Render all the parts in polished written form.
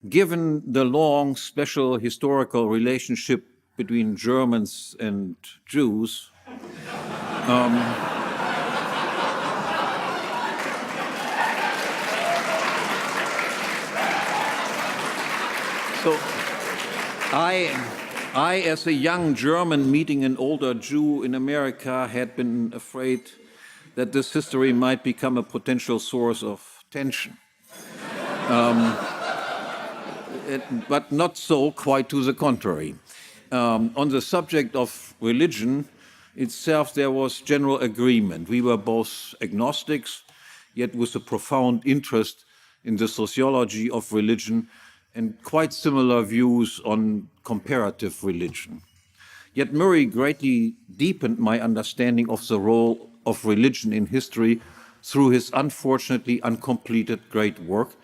Given the long special historical relationship between Germans and Jews, so I, as a young German meeting an older Jew in America, had been afraid that this history might become a potential source of tension. But not so, quite to the contrary. On the subject of religion itself, there was general agreement. We were both agnostics, yet with a profound interest in the sociology of religion and quite similar views on comparative religion. Yet Murray greatly deepened my understanding of the role of religion in history through his unfortunately uncompleted great work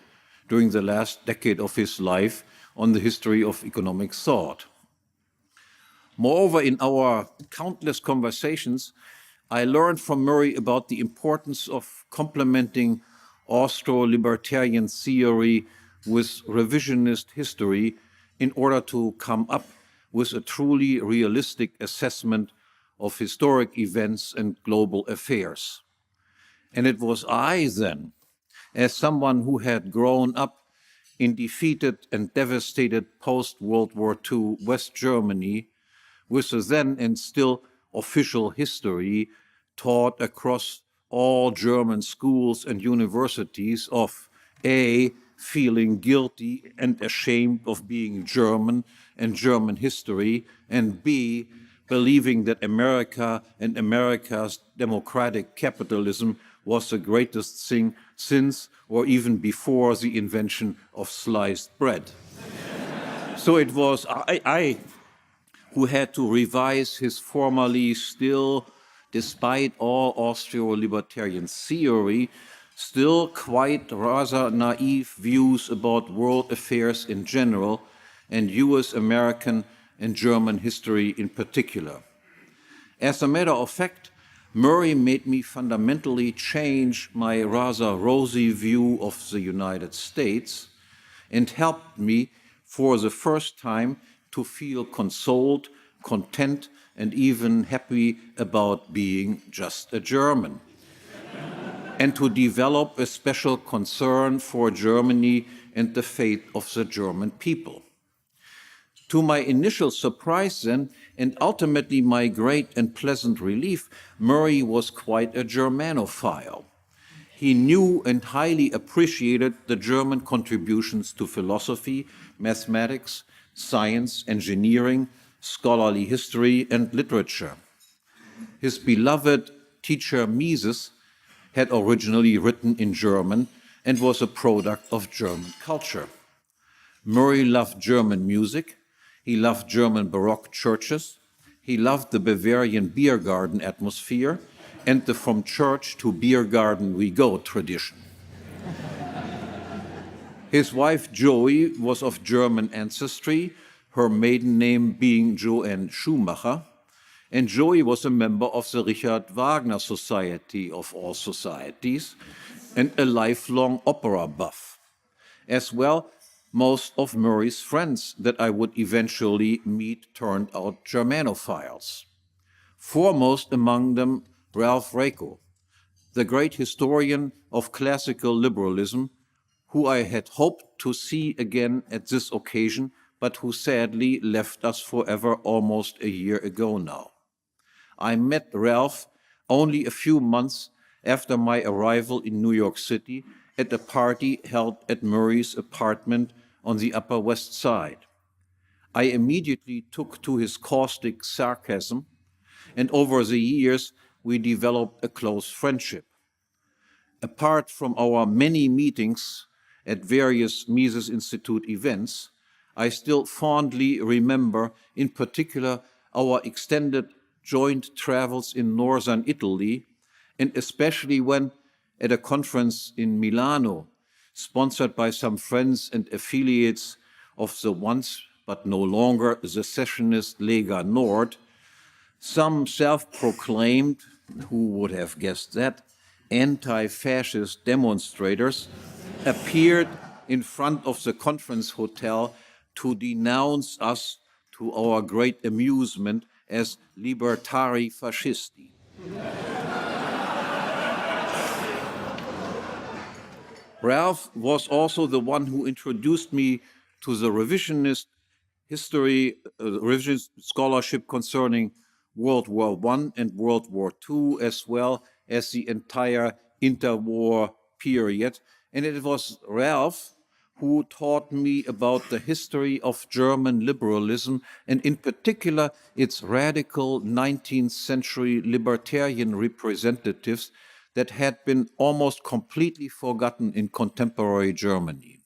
during the last decade of his life on the history of economic thought. Moreover, in our countless conversations, I learned from Murray about the importance of complementing Austro-libertarian theory with revisionist history in order to come up with a truly realistic assessment of historic events and global affairs. And it was I then, as someone who had grown up in defeated and devastated post-World War II West Germany, with the then and still official history taught across all German schools and universities of A, feeling guilty and ashamed of being German and German history, and B, believing that America and America's democratic capitalism was the greatest thing since or even before the invention of sliced bread. So it was I who had to revise his formerly still, despite all Austro-libertarian theory, still quite rather naive views about world affairs in general and US, American, and German history in particular. As a matter of fact, Murray made me fundamentally change my rather rosy view of the United States and helped me for the first time to feel consoled, content, and even happy about being just a German, and to develop a special concern for Germany and the fate of the German people. To my initial surprise then, and ultimately my great and pleasant relief, Murray was quite a Germanophile. He knew and highly appreciated the German contributions to philosophy, mathematics, science, engineering, scholarly history, and literature. His beloved teacher Mises had originally written in German and was a product of German culture. Murray loved German music. He loved German Baroque churches. He loved the Bavarian beer garden atmosphere and the from church to beer garden we go tradition. His wife Joey was of German ancestry, her maiden name being Joanne Schumacher, and Joey was a member of the Richard Wagner Society of all societies and a lifelong opera buff. As well, most of Murray's friends that I would eventually meet turned out Germanophiles. Foremost among them, Ralph Raico, the great historian of classical liberalism, who I had hoped to see again at this occasion, but who sadly left us forever almost a year ago now. I met Ralph only a few months after my arrival in New York City at a party held at Murray's apartment on the Upper West Side. I immediately took to his caustic sarcasm, and over the years we developed a close friendship. Apart from our many meetings at various Mises Institute events, I still fondly remember, in particular, our extended joint travels in northern Italy, and especially when, at a conference in Milano, sponsored by some friends and affiliates of the once but no longer secessionist Lega Nord, some self-proclaimed, who would have guessed that, anti-fascist demonstrators appeared in front of the conference hotel to denounce us, to our great amusement, as libertari fascisti. Ralph was also the one who introduced me to the revisionist history, revisionist scholarship concerning World War I and World War II, as well as the entire interwar period. And it was Ralph who taught me about the history of German liberalism, and in particular its radical 19th century libertarian representatives that had been almost completely forgotten in contemporary Germany.